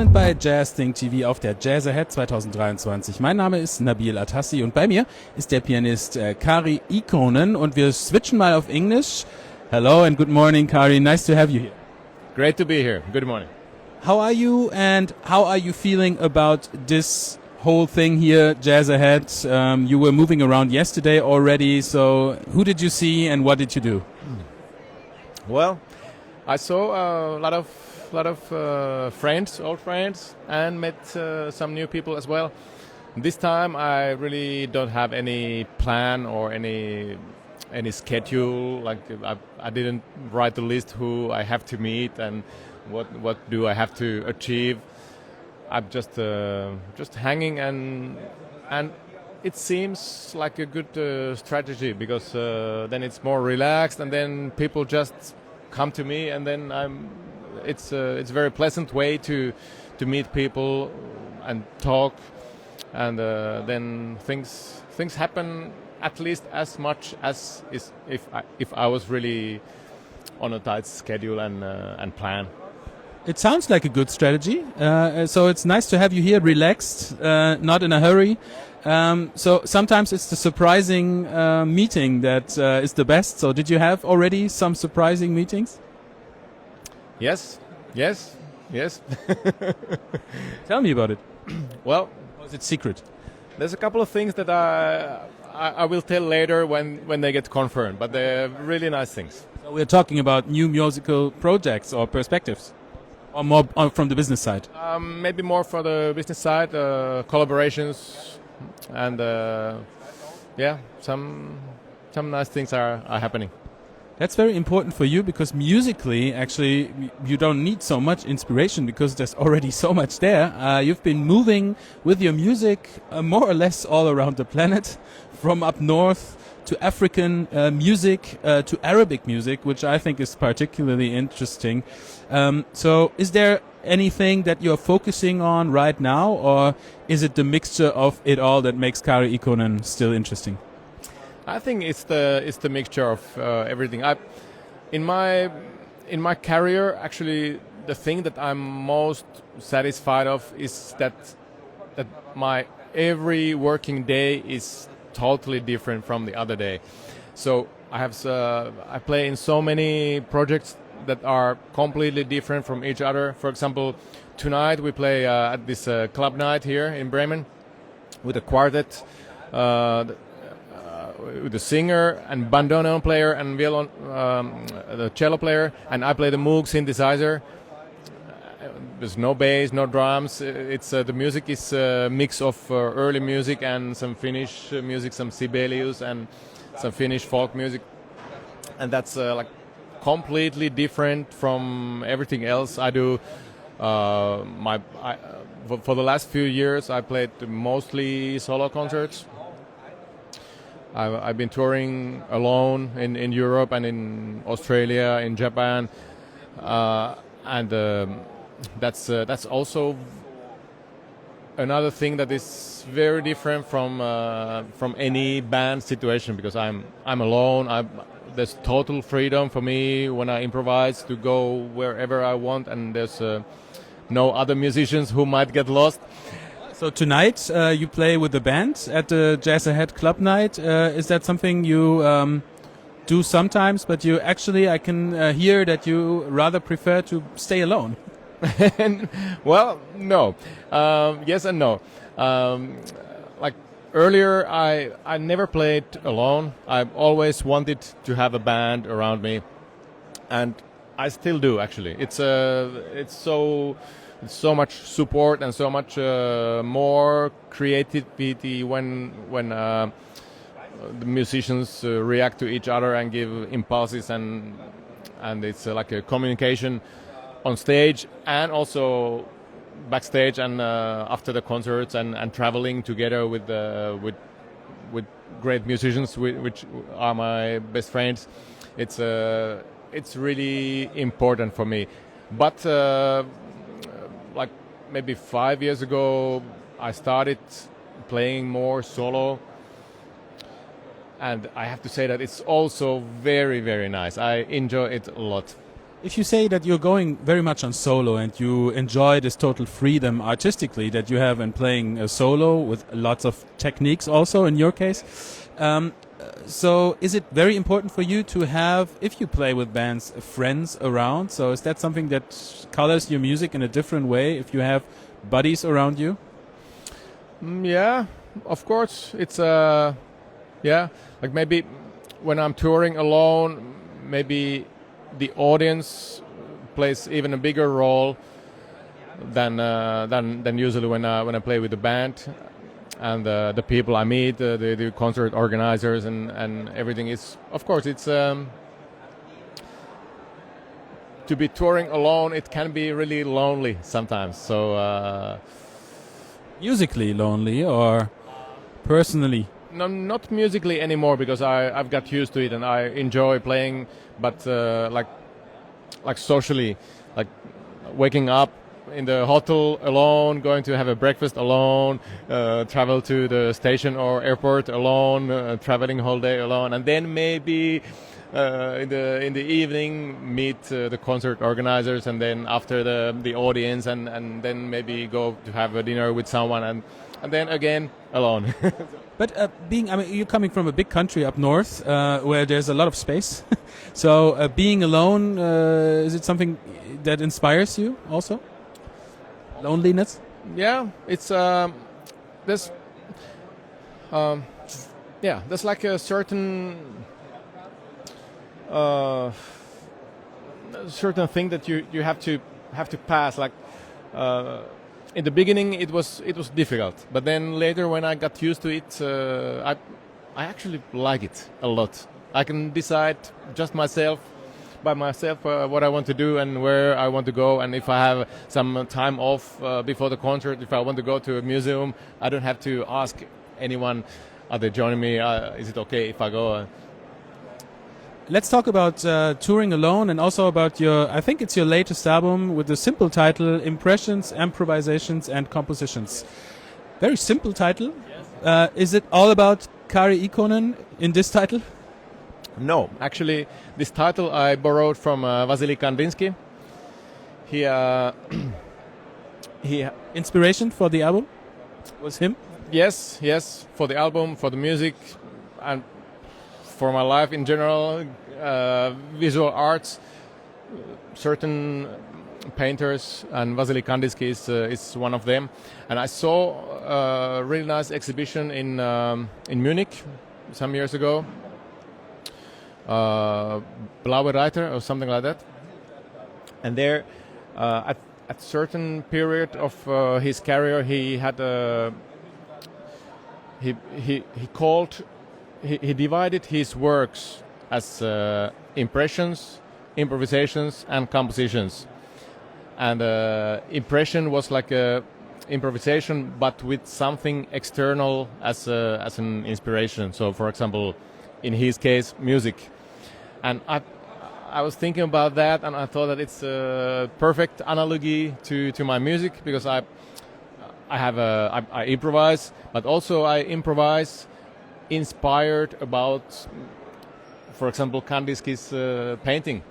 Willkommen bei Jazz Think TV auf der Jazzahead 2023. Mein Name ist Nabil Atassi und bei mir ist der Pianist Kari Ikonen und wir switchen mal auf Englisch. Hello and good morning, Kari. Nice to have you here. Great to be here. Good morning. How are you and how are you feeling about this whole thing here, Jazzahead? You were moving around yesterday already, so who did you see and what did you do? Well, I saw a lot of friends, old friends, and met some new people as well. This time I really don't have any plan or any schedule. Like I didn't write the list who I have to meet and what do I have to achieve. I'm just hanging and it seems like a good strategy because then it's more relaxed and then people just come to me and then it's a very pleasant way to meet people and talk and then things happen at least as much as if I was really on a tight schedule and plan. It sounds like a good strategy. So it's nice to have you here, relaxed, not in a hurry. So sometimes it's the surprising meeting that is the best. So did you have already some surprising meetings? Yes. Tell me about it. Well, or is it secret? There's a couple of things that I will tell later when they get confirmed, but they're really nice things. So we're talking about new musical projects or perspectives, or more from the business side? Maybe more for the business side, collaborations, and some nice things are happening. That's very important for you because musically, actually, you don't need so much inspiration because there's already so much there. You've been moving with your music more or less all around the planet, from up north to African music to Arabic music, which I think is particularly interesting. So is there anything that you're focusing on right now, or is it the mixture of it all that makes Kari Ikonen still interesting? I think it's the mixture of everything. In my career, actually, the thing that I'm most satisfied of is that my every working day is totally different from the other day. So I play in so many projects that are completely different from each other. For example, tonight we play at this club night here in Bremen with a quartet. With the singer and bandoneon player and violin, the cello player, and I play the Moog synthesizer. There's no bass, no drums. It's the music is a mix of early music and some Finnish music, some Sibelius and some Finnish folk music, and that's like completely different from everything else I do. For the last few years, I played mostly solo concerts. I've been touring alone in Europe and in Australia, in Japan, and that's also another thing that is very different from any band situation because I'm alone. There's total freedom for me when I improvise to go wherever I want, and there's no other musicians who might get lost. So tonight you play with the band at the Jazzahead Club Night. Is that something you do sometimes? But you actually, I can hear that you rather prefer to stay alone. Well, no. Yes and no. Like earlier, I never played alone. I've always wanted to have a band around me, and I still do. Actually, it's so much support and so much more creativity when the musicians react to each other and give impulses and it's like a communication on stage and also backstage and after the concerts and traveling together with great musicians which are my best friends. It's really important for me, but. Like maybe 5 years ago, I started playing more solo, and I have to say that it's also very, very nice. I enjoy it a lot. If you say that you're going very much on solo and you enjoy this total freedom artistically that you have in playing a solo with lots of techniques also in your case, so is it very important for you to have, if you play with bands, friends around? So is that something that colors your music in a different way if you have buddies around you? Yeah, of course. It's like maybe when I'm touring alone, maybe the audience plays even a bigger role than usually when I play with the band. And the people I meet, the concert organizers and everything is, of course, it's to be touring alone. It can be really lonely sometimes. So musically lonely or personally? No, not musically anymore because I've got used to it and I enjoy playing. But like socially, like waking up in the hotel alone, going to have a breakfast alone, travel to the station or airport alone, traveling whole day alone, and then maybe in the evening meet the concert organizers, and then after the audience, and then maybe go to have a dinner with someone, and then again alone. But you're coming from a big country up north where there's a lot of space. So being alone, is it something that inspires you also? Loneliness? Yeah, it's there's like a certain thing that you have to pass. Like in the beginning, it was difficult, but then later when I got used to it, I actually like it a lot. I can decide just by myself what I want to do and where I want to go, and if I have some time off before the concert, if I want to go to a museum, I don't have to ask anyone, are they joining me, is it okay if I go? Let's talk about touring alone and also about I think it's your latest album with the simple title, Impressions, Improvisations and Compositions. Very simple title. Yes. Is it all about Kari Ikonen in this title? No, actually, this title I borrowed from Vasily Kandinsky. He inspiration for the album was him? Yes, for the album, for the music, and for my life in general, visual arts, certain painters, and Vasily Kandinsky is one of them. And I saw a really nice exhibition in Munich some years ago. Radiator or something like that, and there at certain period of his career he had he divided his works as impressions, improvisations and compositions, and impression was like a improvisation but with something external as an inspiration. So for example, in his case, music. And I was thinking about that, and I thought that it's a perfect analogy to my music, because I improvise, but also I improvise inspired about, for example, Kandinsky's painting,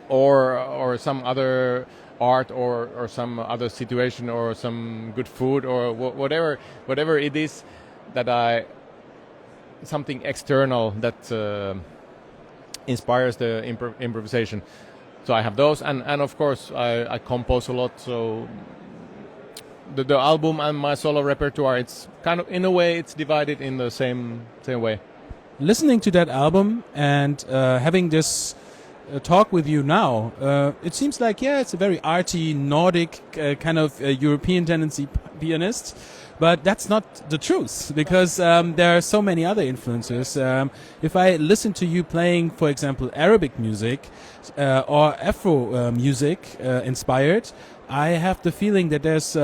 or some other art, or some other situation, or some good food, or whatever it is that something external that inspires the improvisation. So I have those, and of course I compose a lot. So the album and my solo repertoire, it's kind of, in a way, it's divided in the same way. Listening to that album and having this talk with you now, it seems like, it's a very arty, Nordic, kind of European tendency pianist. But that's not the truth, because there are so many other influences. If I listen to you playing, for example, Arabic music or Afro music inspired, I have the feeling that there's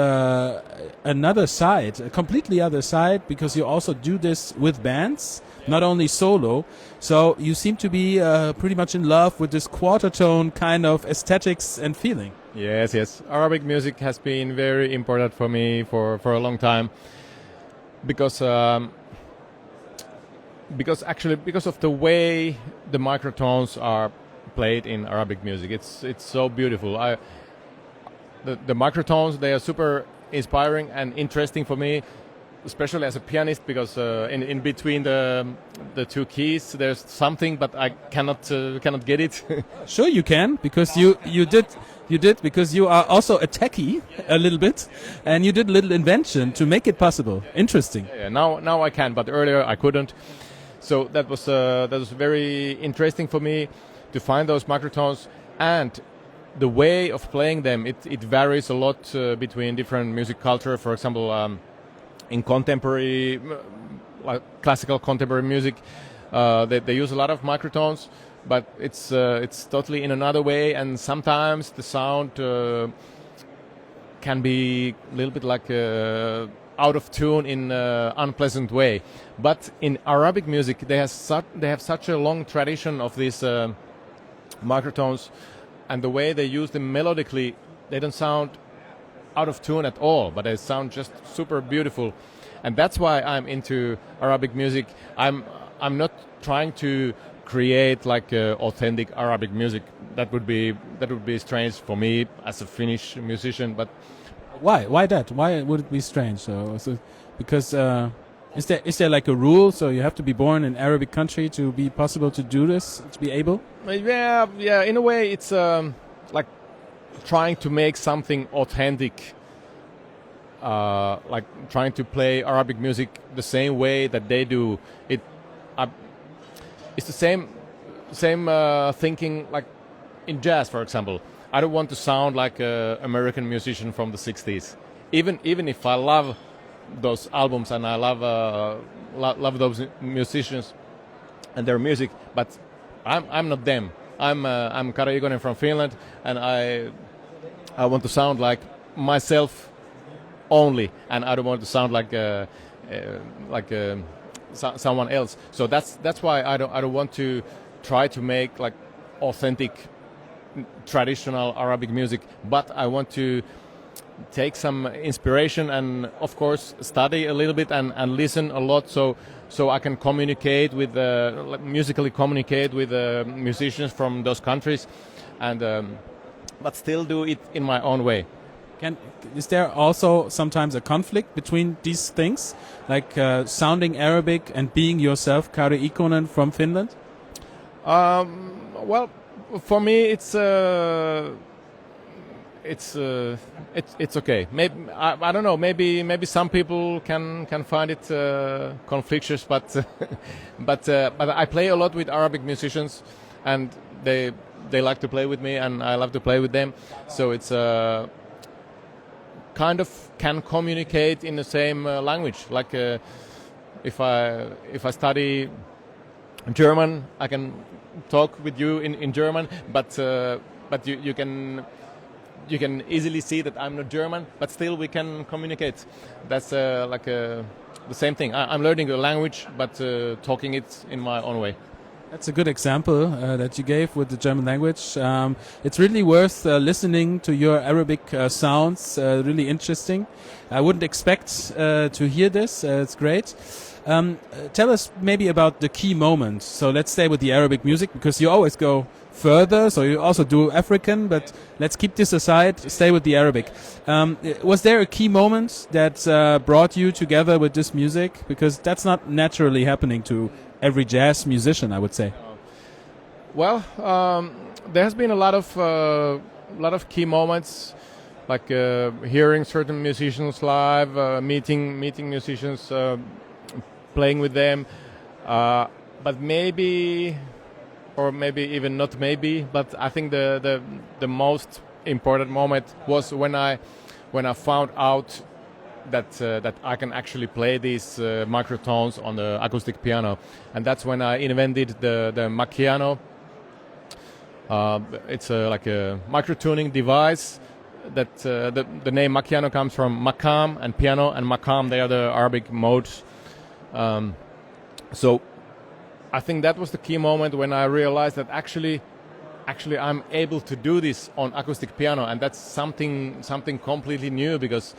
another side, a completely other side, because you also do this with bands, not only solo. So you seem to be pretty much in love with this quarter tone kind of aesthetics and feeling. Yes. Arabic music has been very important for me for a long time, because of the way the microtones are played in Arabic music. It's so beautiful. The microtones, they are super inspiring and interesting for me, especially as a pianist, because in between the two keys there's something, but I cannot get it. Sure, you can, because you did because you are also a techie a little bit, and you did a little invention to make it possible. Interesting. Yeah, now I can, but earlier I couldn't. So that was very interesting for me to find those microtones, and the way of playing them, it varies a lot between different music culture. For example, in contemporary, like classical contemporary music, they use a lot of microtones, but it's totally in another way, and sometimes the sound can be a little bit like out of tune in an unpleasant way. But in Arabic music, they have such a long tradition of these microtones, and the way they use them melodically, they don't sound out of tune at all, but they sound just super beautiful. And that's why I'm into Arabic music. I'm not trying to create like authentic Arabic music. That would be strange for me as a Finnish musician. But why that? Why would it be strange? So because is there like a rule? So you have to be born in Arabic country to be possible to do this, to be able? Yeah. In a way, it's like trying to make something authentic, like trying to play Arabic music the same way that they do. It's the same thinking like in jazz, for example. I don't want to sound like an American musician from the 60s, even if I love those albums and I love those musicians and their music, but I'm not them. I'm Kari Ikonen from Finland, and I want to sound like myself only, and I don't want to sound like someone else. So that's why I don't want to try to make like authentic traditional Arabic music, but I want to take some inspiration and of course study a little bit and listen a lot, so I can communicate with musically communicate with musicians from those countries, and but still do it in my own way. Is there also sometimes a conflict between these things, like sounding Arabic and being yourself, Kari Ikonen from Finland? Well, for me, it's okay. Maybe I don't know. Maybe some people can find it conflictious, but but I play a lot with Arabic musicians, and they like to play with me, and I love to play with them. So it's kind of can communicate in the same language. Like if I study German, I can talk with you in German, but you can easily see that I'm not German, but still we can communicate. That's the same thing. I'm learning the language, but talking it in my own way. That's a good example that you gave with the German language. It's really worth listening to your Arabic sounds. Really interesting. I wouldn't expect to hear this. It's great. Tell us maybe about the key moments. So let's stay with the Arabic music, because you always go further. So you also do African, but let's keep this aside. Stay with the Arabic. Was there a key moment that brought you together with this music? Because that's not naturally happening to every jazz musician, I would say. Well, there has been a lot of key moments, like hearing certain musicians live, meeting musicians, playing with them. But maybe, or maybe even not maybe, but I think the most important moment was when I found out that I can actually play these microtones on the acoustic piano, and that's when I invented the Maqiano. It's like a microtuning device. That the name Maqiano comes from maqam and piano, and maqam, they are the Arabic modes. So I think that was the key moment when I realized that actually I'm able to do this on acoustic piano, and that's something completely new, because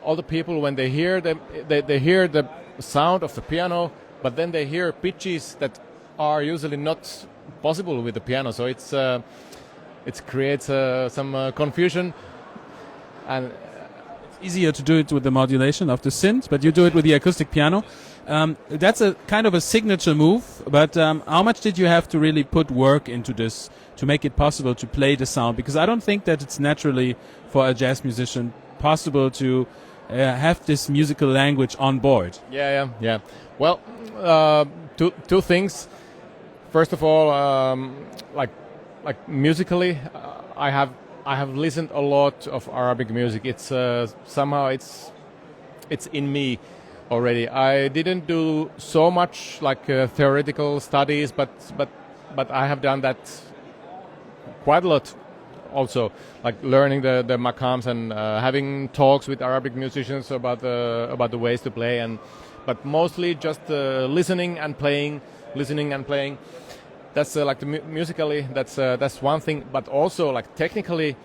all the people, when they hear they hear the sound of the piano, but then they hear pitches that are usually not possible with the piano. So it creates some confusion, and Easier to do it with the modulation of the synth, but you do it with the acoustic piano. That's a kind of a signature move, but how much did you have to really put work into this to make it possible to play the sound? Because I don't think that it's naturally for a jazz musician possible to have this musical language on board. Yeah. Well, two things. First of all, like musically, I have listened a lot of Arabic music. It's somehow it's in me already. I didn't do so much like theoretical studies, but I have done that quite a lot. Also, like learning the maqams and having talks with Arabic musicians about the ways to play, but mostly just listening and playing. That's like musically. That's one thing, but also like technically.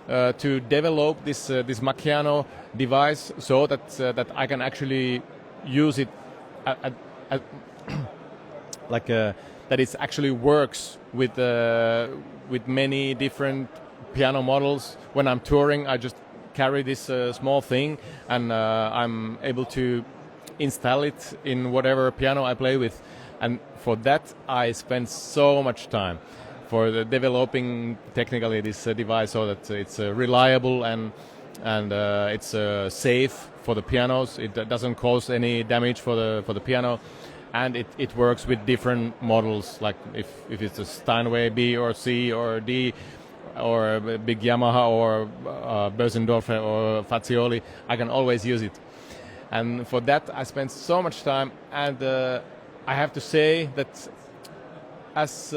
To develop this Maqiano device so that I can actually use it that it actually works with many different piano models. When I'm touring, I just carry this small thing, and I'm able to install it in whatever piano I play with. And for that, I spend so much time for developing technically this device so that it's reliable and it's safe for the pianos. It doesn't cause any damage for the piano, and it works with different models. Like if it's a Steinway B or C or D, or a big Yamaha or Bösendorfer or Fazioli, I can always use it. And for that, I spent so much time, and I have to say that. As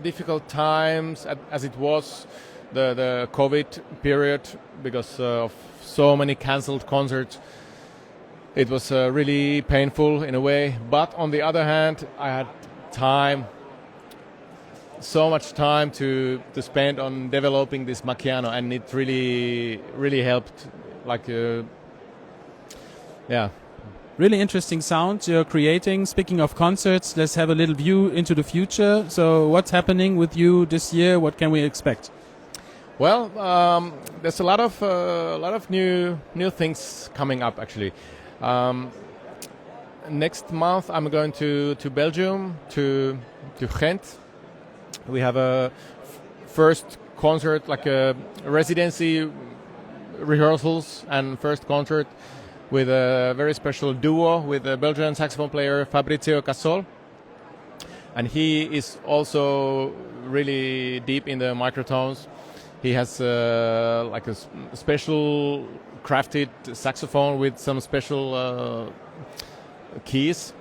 difficult times as it was, the COVID period, because of so many cancelled concerts, it was really painful in a way. But on the other hand, I had so much time to spend on developing this Maqiano, and it really helped. Like, yeah. Really interesting sound you're creating. Speaking of concerts, let's have a little view into the future. So what's happening with you this year? What can we expect? Well, there's a lot of new things coming up actually. Next month I'm going to Belgium, to Ghent. We have a first concert, like a residency rehearsals and first concert with a very special duo with a Belgian saxophone player Fabrizio Cassol, and he is also really deep in the microtones. He has like a special crafted saxophone with some special keys,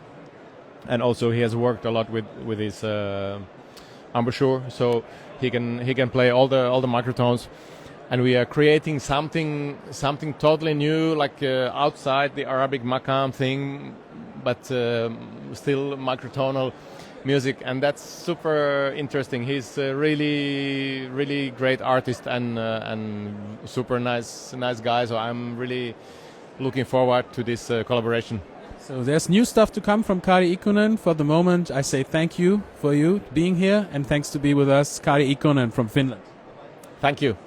and also he has worked a lot with his embouchure, so he can play all the microtones. And we are creating something totally new, like outside the Arabic maqam thing, but still microtonal music, and that's super interesting. He's a really great artist and super nice guy. So I'm really looking forward to this collaboration. So there's new stuff to come from Kari Ikonen. For the moment, I say thank you for you being here, and thanks to be with us, Kari Ikonen from Finland. Thank you.